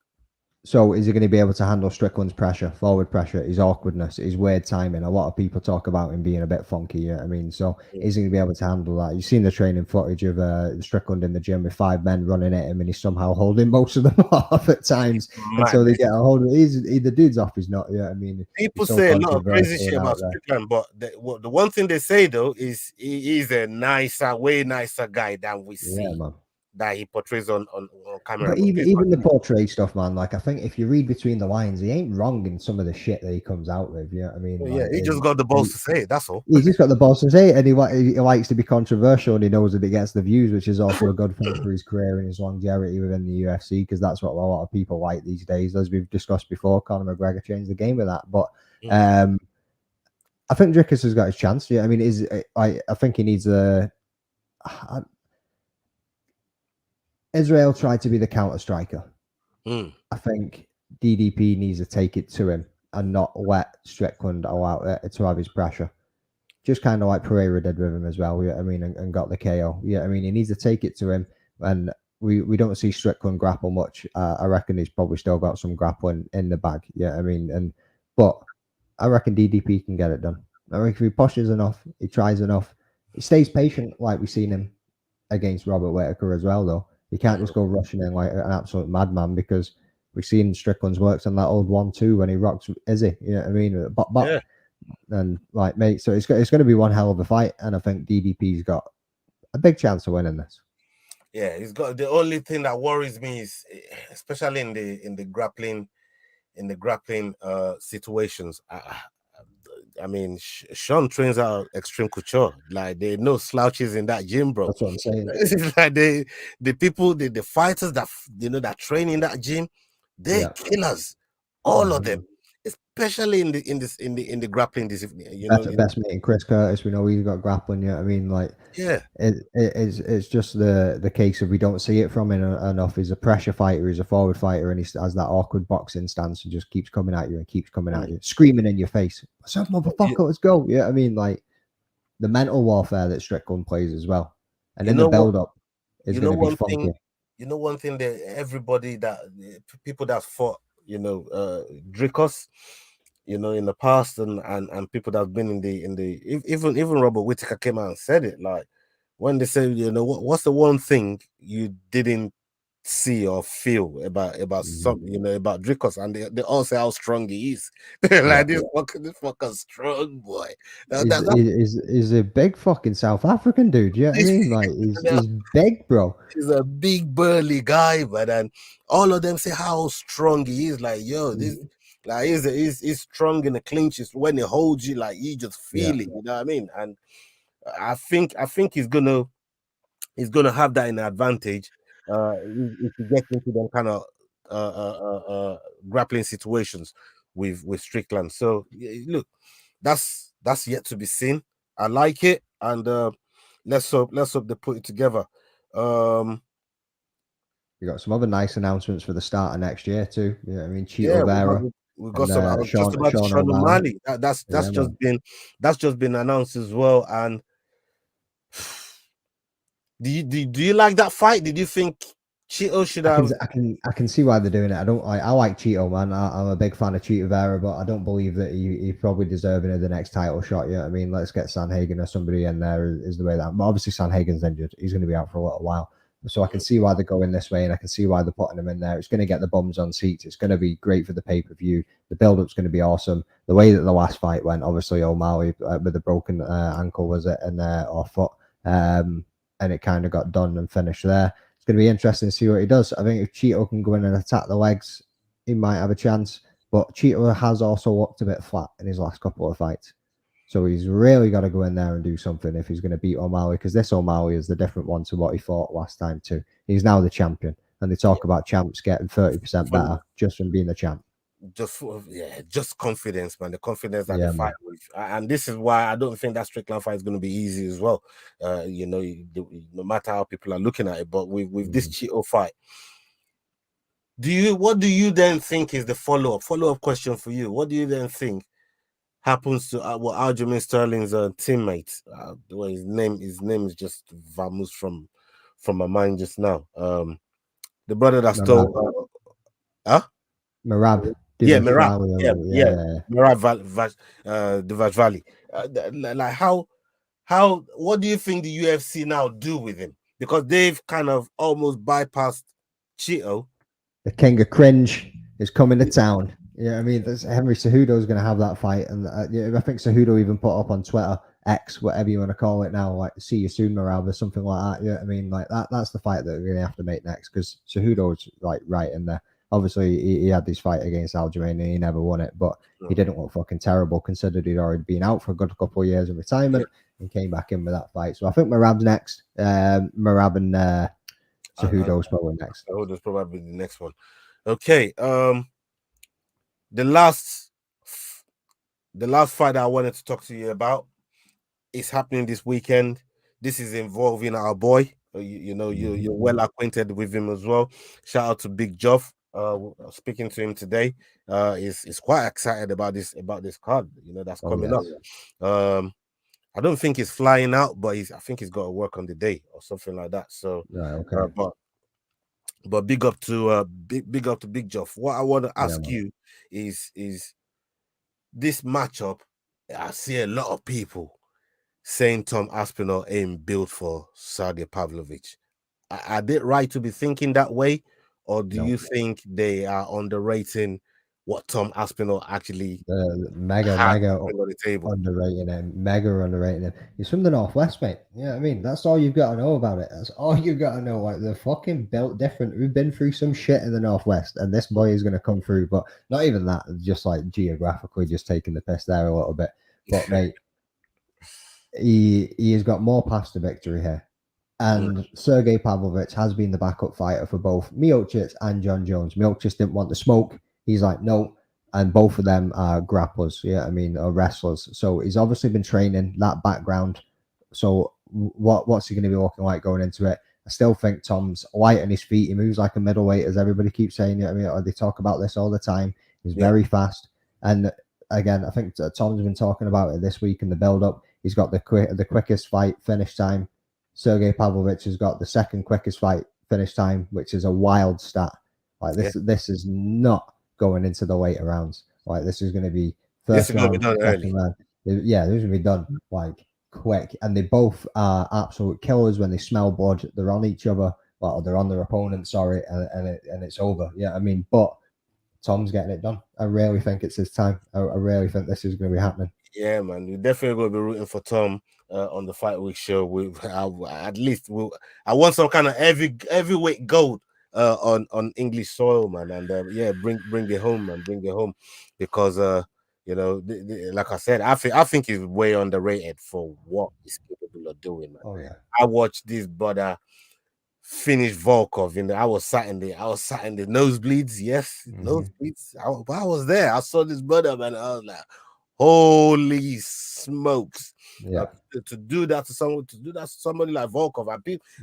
So is he going to be able to handle Strickland's pressure, forward pressure, his awkwardness, his weird timing? A lot of people talk about him being a bit funky. You know what I mean? So is he going to be able to handle that? You've seen the training footage of Strickland in the gym with 5 men running at him, and he's somehow holding most of them off at times until they get a hold of it. The dude's off his nut. You know what I mean?
People say a lot of crazy shit about Strickland, but the one thing they say, though, is he's a way nicer guy than we see. Man. That he portrays on camera.
But even the portray stuff, man, like, I think if you read between the lines, he ain't wrong in some of the shit that he comes out with. You know what I mean?
Like, he just got the balls to say it, that's all.
He's just got the balls to say it, and he likes to be controversial, and he knows that it gets the views, which is also a good thing for his career and his longevity within the UFC, because that's what a lot of people like these days. As we've discussed before, Conor McGregor changed the game with that. But I think Dricus has got his chance. Yeah, I mean, I think he needs Israel tried to be the counter striker. I think DDP needs to take it to him and not let Strickland allow it to have his pressure. Just kind of like Pereira did with him as well. Yeah, I mean, and got the KO. Yeah, I mean, he needs to take it to him, and we don't see Strickland grapple much. I reckon he's probably still got some grappling in the bag. Yeah, I mean, but I reckon DDP can get it done. I reckon if he pushes enough, he tries enough, he stays patient, like we've seen him against Robert Whittaker as well, though. You can't just go rushing in like an absolute madman, because we've seen Strickland's works on that old 1-2 when he rocks Izzy. You know what I mean? But and like, mate, so it's going to be one hell of a fight, and I think DDP's got a big chance of winning this.
Yeah, he's got. The only thing that worries me is, especially in the grappling situations. I mean, Sean trains out Extreme Couture. Like, there are no slouches in that gym, bro.
That's what I'm saying.
It's like the people, the fighters that that train in that gym, they're killers. All of them. especially in the grappling discipline. You know,
Best mate in Chris Curtis. We know he's got grappling. Yeah, I mean, like,
yeah.
It's just the case of we don't see it from him enough. He's a pressure fighter, he's a forward fighter, and he has that awkward boxing stance and just keeps coming at you and keeps coming at you, screaming in your face. What's up, motherfucker? Let's go. Yeah, I mean, like, the mental warfare that Strickland plays as well, and in the build up is going to be funky.
You know, one thing that everybody that people that fought, you know, Dricos, you know, in the past, and people that have been in the even Robert Whittaker came out and said it, like, when they say, you know, what's the one thing you didn't see or feel about something, you know, about Dricos, and they all say how strong he is. Like, this fucking strong boy.
He's a big fucking South African dude. Yeah, I mean, like, he's big, bro.
He's a big burly guy, but then all of them say how strong he is. Like, yo, this. Like, he's strong in the clinches. When he holds you, like, you just feel it. You know what I mean? And I think he's gonna have that in advantage. If he gets into them kind of grappling situations with Strickland. So look, that's yet to be seen. I like it, and let's hope they put it together.
We got some other nice announcements for the start of next year too. Yeah, I mean, Cheeto Vera.
We've got some. I was just about Sean O'Malley. That's just been announced as well. And do you like that fight? Did you think Cheeto should have?
I can see why they're doing it. I like Cheeto, man. I'm a big fan of Cheeto Vera, but I don't believe that he's probably deserving of the next title shot yet. I mean, let's get Sanhagen or somebody in there is the way that. But obviously, Sanhagen's injured. He's going to be out for a little while. So I can see why they're going this way, and I can see why they're putting him in there. It's going to get the bums on seats. It's going to be great for the pay-per-view. The build-up's going to be awesome. The way that the last fight went, obviously O'Malley with a broken ankle, was it, or foot, and it kind of got done and finished there. It's going to be interesting to see what he does. I think if Cheeto can go in and attack the legs, he might have a chance. But Cheeto has also looked a bit flat in his last couple of fights. So he's really got to go in there and do something if he's going to beat O'Malley, because this O'Malley is the different one to what he fought last time too. He's now the champion, and they talk about champs getting 30% better just from being the champ.
Just confidence, man. The confidence that they fight with, and this is why I don't think that Strickland fight is going to be easy as well. You know, no matter how people are looking at it, but with this Cheeto fight, what do you then think is the follow-up question for you? What do you then think happens to Aljamain Sterling's teammate? Well, his name is just vamoosed from my mind just now. The brother that stole
Merab.
Merab. Merab Devashvali. Like, how what do you think the UFC now do with him? Because they've kind of almost bypassed Cheeto.
The king of cringe is coming to town. Yeah, I mean, Henry Cejudo is going to have that fight, and I think Cejudo even put up on Twitter, X, whatever you want to call it now, like, see you soon, Merab, or something like that. Yeah, I mean, like, that's the fight that we're going to have to make next, because Cejudo's like right in there. Obviously, he had this fight against Aljamain and he never won it, but he didn't look fucking terrible, considered he'd already been out for a good couple of years of retirement and came back in with that fight. So I think Merab's next. Merab and Cejudo's probably next.
Cejudo's probably the next one. Okay. The last fight that I wanted to talk to you about is happening this weekend. This is involving our boy. You know, you're well acquainted with him as well. Shout out to Big Joff. Speaking to him today, is quite excited about this card. You know, that's coming up. I don't think he's flying out, but I think he's got to work on the day or something like that. So, but big up to Big Joff. What I want to ask you is this matchup. I see a lot of people saying Tom Aspinall ain't built for Sergey Pavlovich. Are they right to be thinking that way, or do you think they are underrating what Tom Aspinall actually
mega on the table? Underrating him. He's from the Northwest, mate. Yeah, I mean, that's all you've got to know about it. That's all you've got to know. Like, they're fucking built different. We've been through some shit in the Northwest, and this boy is going to come through. But not even that, just like geographically, just taking the piss there a little bit. But mate, he has got more paths to victory here. And Sergey Pavlovich has been the backup fighter for both Miocic and John Jones. Miocic didn't want the smoke. He's like, no, and both of them are grapplers. Yeah, I mean, are wrestlers. So he's obviously been training that background. So what's he going to be looking like going into it? I still think Tom's light on his feet. He moves like a middleweight, as everybody keeps saying. I mean, they talk about this all the time. He's very fast. And again, I think Tom's been talking about it this week in the build-up. He's got the quickest fight finish time. Sergey Pavlovich has got the second quickest fight finish time, which is a wild stat. Like this is not going into the later rounds. Like this is going to be first round, second round. Yeah, this is going to be done like quick. And they both are absolute killers when they smell blood. They're on each other, or they're on their opponent. Sorry, and it's over. Yeah, I mean, but Tom's getting it done. I really think it's his time. I really think this is going to be happening.
Yeah, man, we're definitely going to be rooting for Tom on the Fight Week show. I want some kind of heavyweight gold on English soil, man, and bring it home, man, bring it home, because like I said, I think he's way underrated for what he's capable of doing, man.
Oh yeah,
I watched this brother finish Volkov. I was sat in the nosebleeds. Yes, nosebleeds. I was there. I saw this brother, man. I was like, holy smokes!
Yeah,
to do that to somebody like Volkov.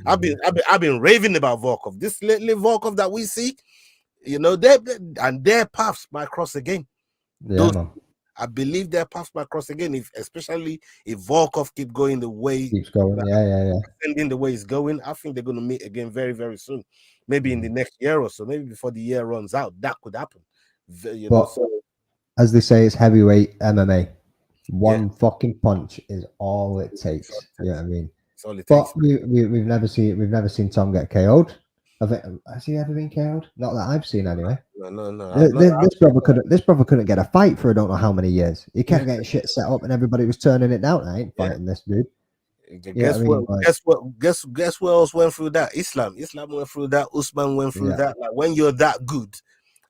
I've been raving about Volkov. This little Volkov that we see, their paths might cross again.
Yeah, man.
I believe their paths might cross again, especially if Volkov keeps going the way ascending the way he's going. I think they're going to meet again very, very soon. Maybe in the next year or so. Maybe before the year runs out, that could happen.
As they say, it's heavyweight MMA. One fucking punch is all it takes. Yeah, I mean, but we've never seen Tom get KO'd. Has he ever been KO'd? Not that I've seen, anyway.
No.
This brother couldn't get a fight for I don't know how many years. He kept getting shit set up, and everybody was turning it down. I ain't fighting this dude.
Guess what else went through that? Islam went through that. Usman went through that. Like, when you're that good,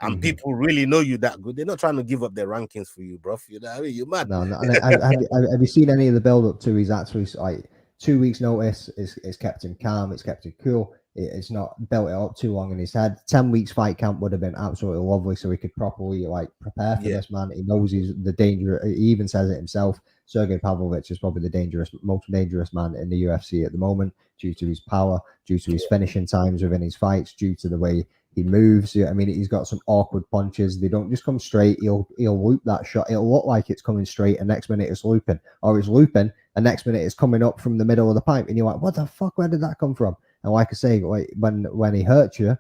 and people really know you that good, they're not trying to give up their rankings for you, bro. You know what I mean? You're mad.
No. Have you seen any of the build up to his actually like 2 weeks notice? It's kept him calm. It's kept him cool. It's not built it up too long in his head. 10 weeks fight camp would have been absolutely lovely, so he could properly prepare for this, man. He knows he's the danger. He even says it himself. Sergey Pavlovich is probably the most dangerous man in the UFC at the moment, due to his power, due to his finishing times within his fights, due to the way he moves. I mean, he's got some awkward punches. They don't just come straight. He'll loop that shot. It'll look like it's coming straight, and next minute it's looping, or it's looping, and next minute it's coming up from the middle of the pipe, and you're like, what the fuck? Where did that come from? And like I say, when he hurts you,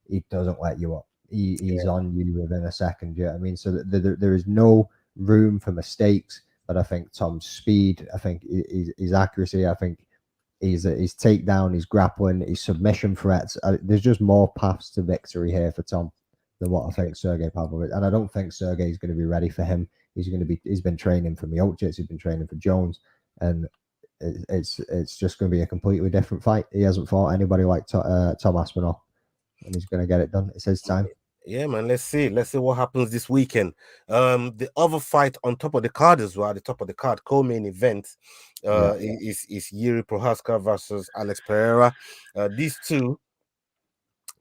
he doesn't let you up. He's on you within a second. Yeah, I mean, so there is no room for mistakes. But I think Tom's speed, I think his accuracy, I think his takedown, his grappling, his submission threats. There's just more paths to victory here for Tom than what I think Sergey Pavlovich. And I don't think Sergey is going to be ready for him. He's been training for Miocic, he's been training for Jones, and it's just going to be a completely different fight. He hasn't fought anybody like Tom Aspinall, and he's going to get it done. It's his time.
Yeah, man. Let's see what happens this weekend. The other fight on top of the card as well, the top of the card, co-main event, is Yuri Prohaska versus Alex Pereira. These two,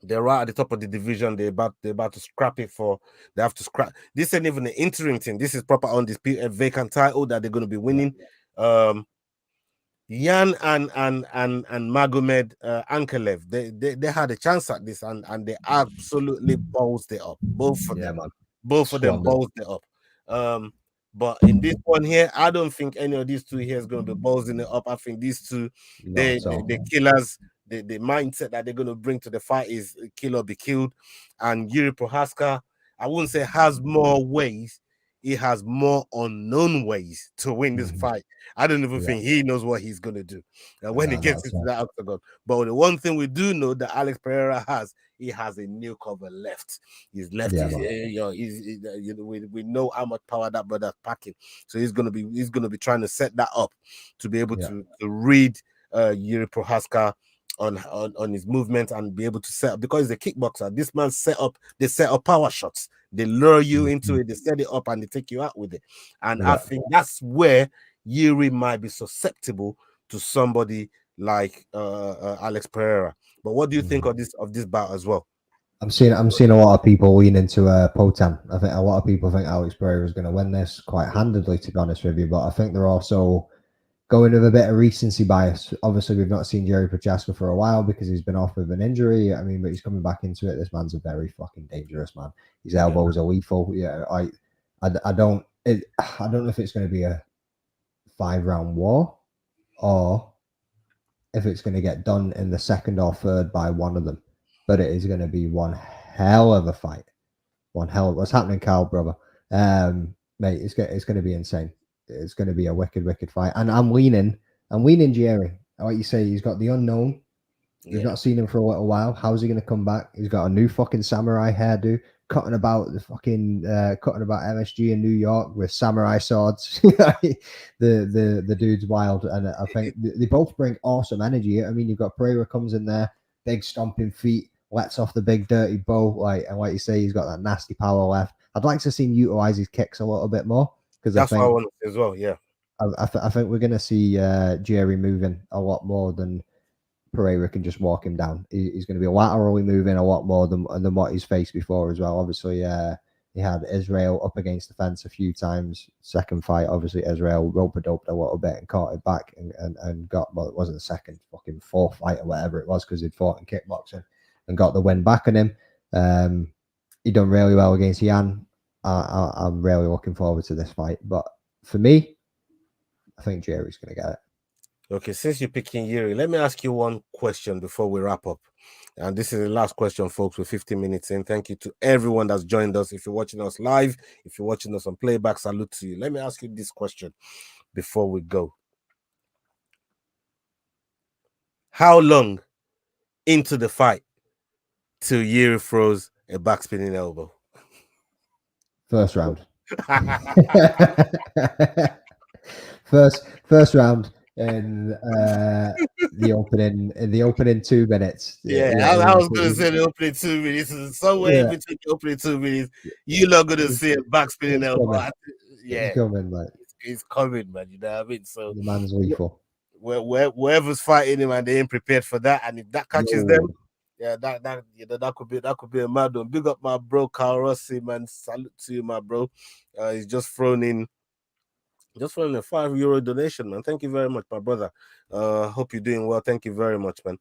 they're right at the top of the division. They're about to scrap it for. They have to scrap. This ain't even an interim thing. This is proper undisputed vacant title that they're going to be winning. Yan and Magomed Ankalev, they had a chance at this, and they absolutely ballsed it up. Both of them ballsed it up. But in this one here, I don't think any of these two here is going to be ballsing it up. I think these two, the killers, the mindset that they're going to bring to the fight is kill or be killed. And Yuri Prohaska, I wouldn't say has more ways. He has more unknown ways to win this fight. I don't even think he knows what he's going to do when he gets into that octagon. But the one thing we do know that Alex Pereira has, he has a new cover left. His left we know how much power that brother's packing. So he's going to be trying to set that up to be able to read Yuri Prohaska on his movement and be able to set up, because he's a kickboxer. This man set up power shots. They lure you into it, they set it up, and they take you out with it. And I think that's where Yuri might be susceptible to somebody like Alex Pereira. But what do you think of this bout as well?
I'm seeing a lot of people lean into Potan. I think a lot of people think Alex Pereira is going to win this quite handedly, to be honest with you. But I think they're also going with a bit of recency bias. Obviously, we've not seen Jerry Prochaska for a while because he's been off with an injury. I mean, but he's coming back into it. This man's a very fucking dangerous man. His elbows are lethal. Yeah, I don't know if it's going to be a 5-round war or if it's going to get done in the second or third by one of them. But it is going to be one hell of a fight. One hell of what's happening, Carl, brother. Mate, it's going to be insane. It's going to be a wicked fight. And I'm leaning Jerry. Like you say, he's got the unknown. You've not seen him for a little while. How's he going to come back? He's got a new fucking samurai hairdo, cutting about MSG in New York with samurai swords. the dude's wild, and I think they both bring awesome energy. I mean, you've got Pereira comes in there, big stomping feet, lets off the big dirty bow, and like you say, he's got that nasty power left. I'd like to see him utilize his kicks a little bit more because
that's what I want as well. Yeah,
I think we're going to see Jerry moving a lot more than Pereira can just walk him down. He's going to be laterally moving a lot more than what he's faced before as well. Obviously, he had Israel up against the fence a few times. Second fight, obviously, Israel rope-a-doped a little bit and caught it back and got, well, it wasn't the second, fucking fourth fight or whatever it was because he'd fought in kickboxing and got the win back on him. He done really well against Jan. I'm really looking forward to this fight. But for me, I think Jerry's going to get it.
Okay, since you're picking Yuri, let me ask you one question before we wrap up. And this is the last question, folks. We're 15 minutes in. Thank you to everyone that's joined us. If you're watching us live, if you're watching us on playback, salute to you. Let me ask you this question before we go. How long into the fight till Yuri throws a backspinning elbow?
First round. First round in the opening 2 minutes.
I was gonna say the opening 2 minutes. Somewhere between the opening 2 minutes, you're not gonna see a backspinning elbow.
It's coming, man.
It's coming, man. You know what I mean? So
the man's lethal.
Whoever's fighting him and they ain't prepared for that, and if that catches them, that could be a mad one. Big up my bro Carl Rossi, man. Salute to you, my bro. He's just thrown in a €5 donation, man. Thank you very much, my brother. Hope you're doing well. Thank you very much, man.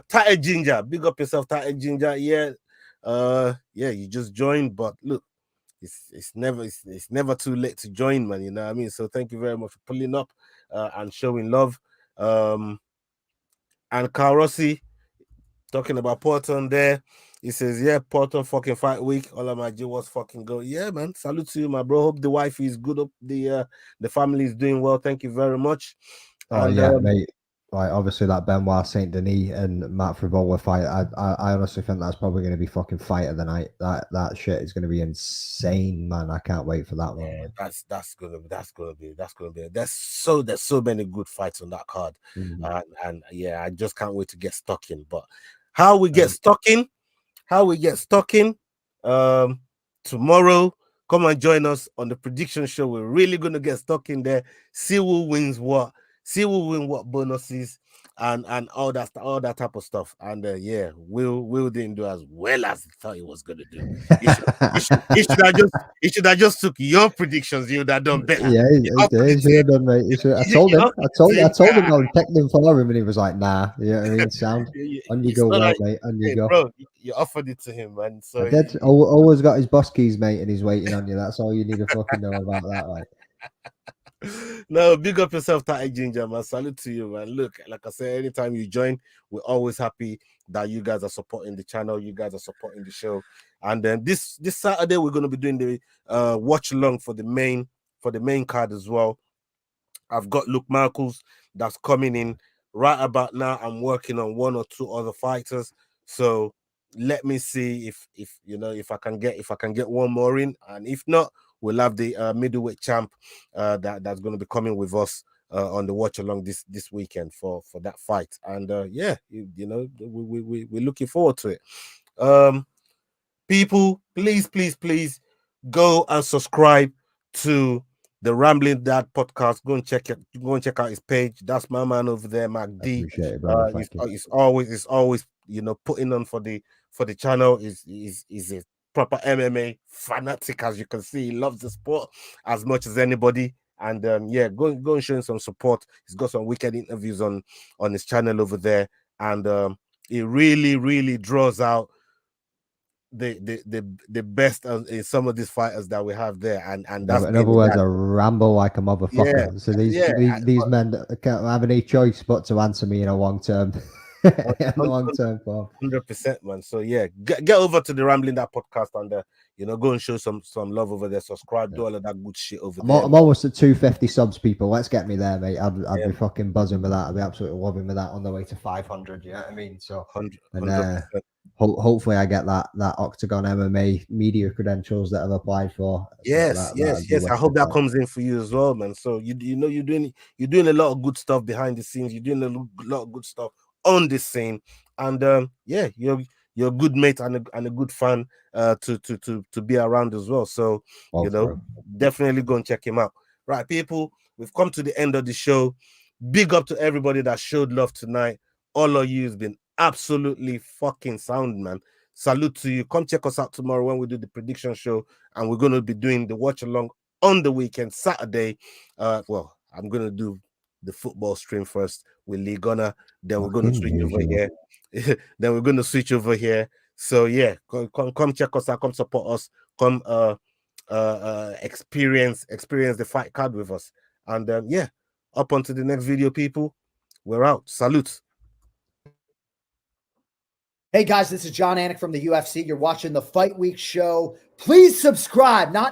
Tatted Ginger, big up yourself, Tatted Ginger. You just joined, but look, it's never too late to join, man. You know what I mean? So thank you very much for pulling up and showing love. And Carl Rossi talking about Porton there. He says, yeah, Porton fucking fight week. All of my G was fucking go. Yeah, man. Salute to you, my bro. Hope the wife is good. Up the family is doing well. Thank you very much.
Mate. Like obviously that Benoit Saint Denis and Matt Frivola fight. I honestly think that's probably going to be fucking fight of the night. That shit is going to be insane, man. I can't wait for that one.
Man. That's gonna be. There's so many good fights on that card, and I just can't wait to get stuck in. But how we get stuck in tomorrow. Come and join us on the prediction show. We're really gonna get stuck in there. See who wins what. See who win what bonuses and all that type of stuff. And Will didn't do as well as he thought he was gonna do. He should have just took your predictions. You would have done better.
Yeah, he should have done, mate. I told him I would check them for him, and he was like, "Nah." You know what I mean? Sound on you go, well, mate. On you go,
bro. You offered it to him, man. So
I did. Always got his bus keys, mate, and he's waiting on you. That's all you need to fucking know about that, like.
No, big up yourself, Tatty Ginger, man. Salute to you, man. Look, like I said, anytime you join, we're always happy that you guys are supporting the channel, you guys are supporting the show. And then this Saturday, we're going to be doing the watch along for the main card as well. I've got Luke Marcus that's coming in right about now. I'm working on 1 or 2 other fighters, so let me see if I can get one more in, and if not, we'll have the middleweight champ that's going to be coming with us on the watch along this weekend for that fight. And we're looking forward to it. People, please go and subscribe to the Rambling Dad podcast. Go and check out his page. That's my man over there, Mac D.
Appreciate it, brother.
He's always putting on for for the channel. Is a proper MMA fanatic, as you can see. He loves the sport as much as anybody. And yeah, go and show him some support. He's got some wicked interviews on his channel over there, and it really draws out the best in some of these fighters that we have there. And that's
in other words, a ramble like a motherfucker.
Yeah,
So these men can't have any choice but to answer me in a long-term form.
100%, man. So yeah, get over to the Rambling That podcast and go and show some love over there. Subscribe, do all of that good shit over there.
I'm almost at 250 subs, people. Let's get me there, mate. I'd be fucking buzzing with that. I'd be absolutely loving with that on the way to 500. You know what I mean? So
100%.
Hopefully I get that Octagon MMA media credentials that I've applied for.
Yes. I hope that comes in for you as well, man. So you're doing a lot of good stuff behind the scenes. You're doing a lot of good stuff on this scene, and yeah, you're a good mate and a good fan to be around as well. So definitely go and check him out. Right, people, we've come to the end of the show. Big up to everybody that showed love tonight. All of you has been absolutely fucking sound, man. Salute to you. Come check us out tomorrow when we do the prediction show, and we're going to be doing the watch along on the weekend, Saturday. Well, I'm going to do the football stream first with Lee Gunner, then we're going to switch over here. Then we're going to switch over here. So yeah, come check us out, come support us, come experience the fight card with us. And yeah, up onto the next video, people. We're out. Salute.
Hey guys, this is John Anik from the UFC. You're watching the Fight Week show. Please subscribe, not